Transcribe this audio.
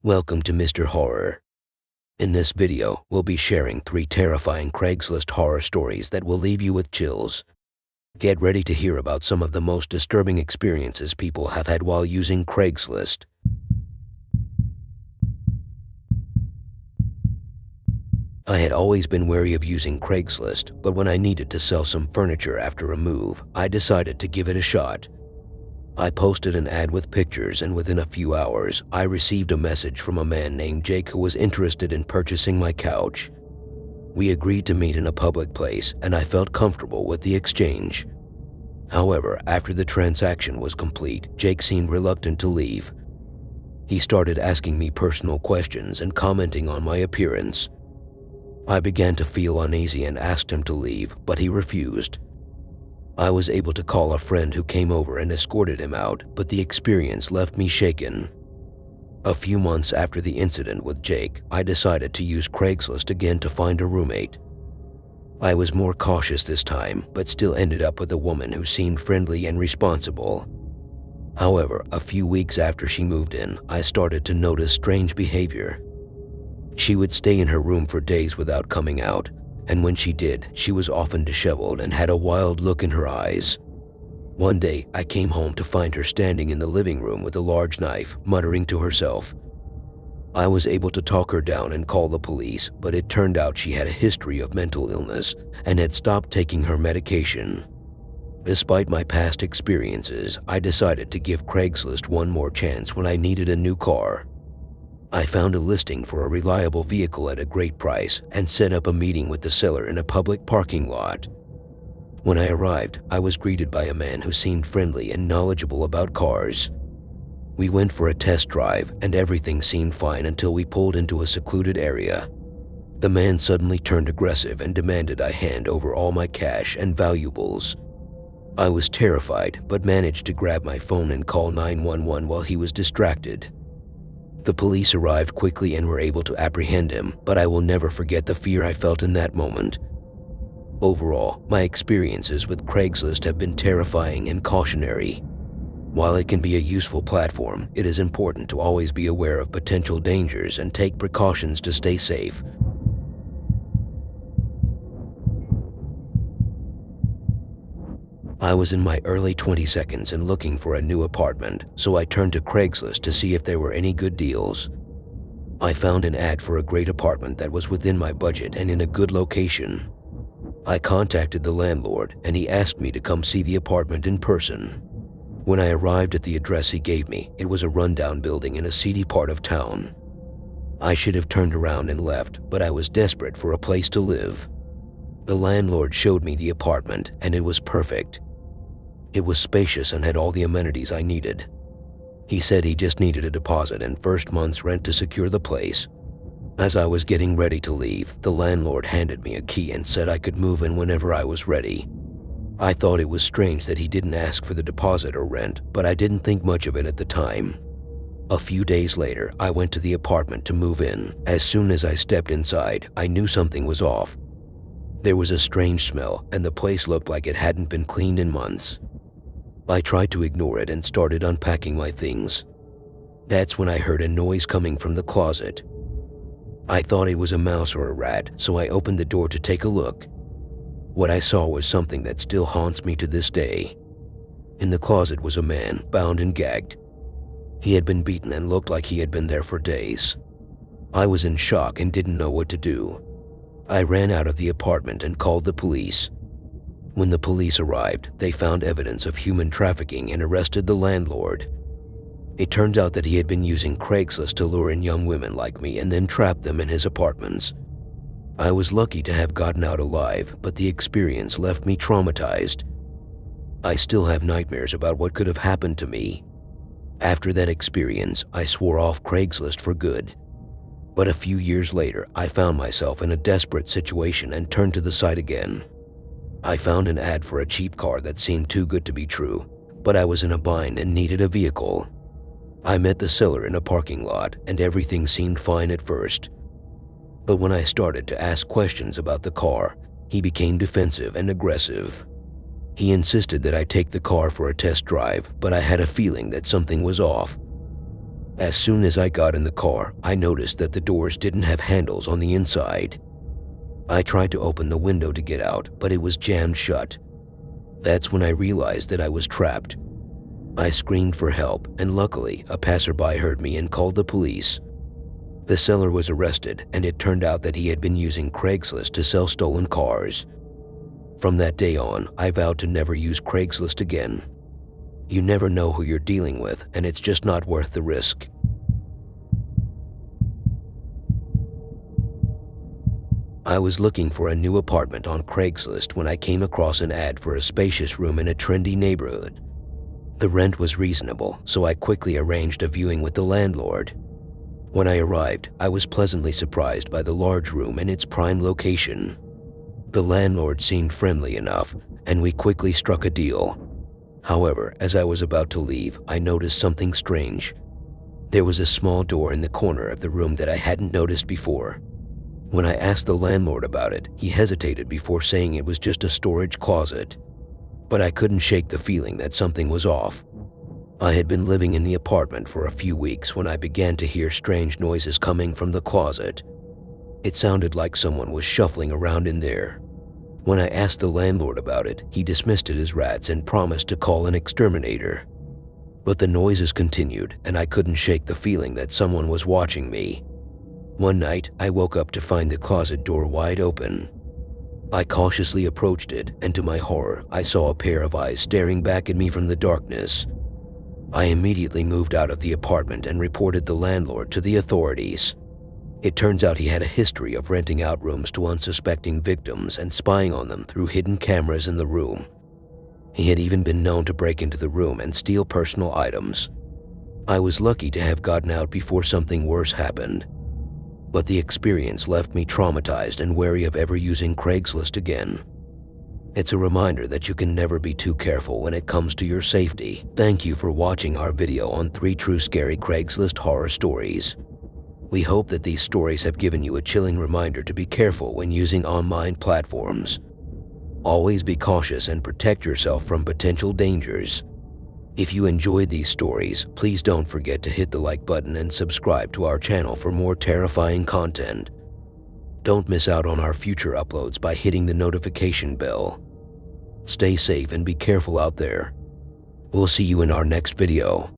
Welcome to Mr. Horror. In this video, we'll be sharing 3 terrifying Craigslist horror stories that will leave you with chills. Get ready to hear about some of the most disturbing experiences people have had while using Craigslist. I had always been wary of using Craigslist, but when I needed to sell some furniture after a move, I decided to give it a shot. I posted an ad with pictures, and within a few hours, I received a message from a man named Jake who was interested in purchasing my couch. We agreed to meet in a public place, and I felt comfortable with the exchange. However, after the transaction was complete, Jake seemed reluctant to leave. He started asking me personal questions and commenting on my appearance. I began to feel uneasy and asked him to leave, but he refused. I was able to call a friend who came over and escorted him out, but the experience left me shaken. A few months after the incident with Jake, I decided to use Craigslist again to find a roommate. I was more cautious this time, but still ended up with a woman who seemed friendly and responsible. However, a few weeks after she moved in, I started to notice strange behavior. She would stay in her room for days without coming out, and when she did, she was often disheveled and had a wild look in her eyes. One day, I came home to find her standing in the living room with a large knife, muttering to herself. I was able to talk her down and call the police, but it turned out she had a history of mental illness and had stopped taking her medication. Despite my past experiences, I decided to give Craigslist one more chance when I needed a new car. I found a listing for a reliable vehicle at a great price and set up a meeting with the seller in a public parking lot. When I arrived, I was greeted by a man who seemed friendly and knowledgeable about cars. We went for a test drive, and everything seemed fine until we pulled into a secluded area. The man suddenly turned aggressive and demanded I hand over all my cash and valuables. I was terrified, but managed to grab my phone and call 911 while he was distracted. The police arrived quickly and were able to apprehend him, but I will never forget the fear I felt in that moment. Overall, my experiences with Craigslist have been terrifying and cautionary. While it can be a useful platform, it is important to always be aware of potential dangers and take precautions to stay safe. I was in my early 22nd and looking for a new apartment, so I turned to Craigslist to see if there were any good deals. I found an ad for a great apartment that was within my budget and in a good location. I contacted the landlord, and he asked me to come see the apartment in person. When I arrived at the address he gave me, it was a rundown building in a seedy part of town. I should have turned around and left, but I was desperate for a place to live. The landlord showed me the apartment, and it was perfect. It was spacious and had all the amenities I needed. He said he just needed a deposit and first month's rent to secure the place. As I was getting ready to leave, the landlord handed me a key and said I could move in whenever I was ready. I thought it was strange that he didn't ask for the deposit or rent, but I didn't think much of it at the time. A few days later, I went to the apartment to move in. As soon as I stepped inside, I knew something was off. There was a strange smell, and the place looked like it hadn't been cleaned in months. I tried to ignore it and started unpacking my things. That's when I heard a noise coming from the closet. I thought it was a mouse or a rat, so I opened the door to take a look. What I saw was something that still haunts me to this day. In the closet was a man, bound and gagged. He had been beaten and looked like he had been there for days. I was in shock and didn't know what to do. I ran out of the apartment and called the police. When the police arrived, they found evidence of human trafficking and arrested the landlord. It turns out that he had been using Craigslist to lure in young women like me and then trap them in his apartments. I was lucky to have gotten out alive, but the experience left me traumatized. I still have nightmares about what could have happened to me. After that experience, I swore off Craigslist for good. But a few years later, I found myself in a desperate situation and turned to the site again. I found an ad for a cheap car that seemed too good to be true, but I was in a bind and needed a vehicle. I met the seller in a parking lot, and everything seemed fine at first. But when I started to ask questions about the car, he became defensive and aggressive. He insisted that I take the car for a test drive, but I had a feeling that something was off. As soon as I got in the car, I noticed that the doors didn't have handles on the inside. I tried to open the window to get out, but it was jammed shut. That's when I realized that I was trapped. I screamed for help, and luckily, a passerby heard me and called the police. The seller was arrested, and it turned out that he had been using Craigslist to sell stolen cars. From that day on, I vowed to never use Craigslist again. You never know who you're dealing with, and it's just not worth the risk. I was looking for a new apartment on Craigslist when I came across an ad for a spacious room in a trendy neighborhood. The rent was reasonable, so I quickly arranged a viewing with the landlord. When I arrived, I was pleasantly surprised by the large room and its prime location. The landlord seemed friendly enough, and we quickly struck a deal. However, as I was about to leave, I noticed something strange. There was a small door in the corner of the room that I hadn't noticed before. When I asked the landlord about it, he hesitated before saying it was just a storage closet. But I couldn't shake the feeling that something was off. I had been living in the apartment for a few weeks when I began to hear strange noises coming from the closet. It sounded like someone was shuffling around in there. When I asked the landlord about it, he dismissed it as rats and promised to call an exterminator. But the noises continued, and I couldn't shake the feeling that someone was watching me. One night, I woke up to find the closet door wide open. I cautiously approached it, and to my horror, I saw a pair of eyes staring back at me from the darkness. I immediately moved out of the apartment and reported the landlord to the authorities. It turns out he had a history of renting out rooms to unsuspecting victims and spying on them through hidden cameras in the room. He had even been known to break into the room and steal personal items. I was lucky to have gotten out before something worse happened. But the experience left me traumatized and wary of ever using Craigslist again. It's a reminder that you can never be too careful when it comes to your safety. Thank you for watching our video on 3 true scary Craigslist horror stories. We hope that these stories have given you a chilling reminder to be careful when using online platforms. Always be cautious and protect yourself from potential dangers. If you enjoyed these stories, please don't forget to hit the like button and subscribe to our channel for more terrifying content. Don't miss out on our future uploads by hitting the notification bell. Stay safe and be careful out there. We'll see you in our next video.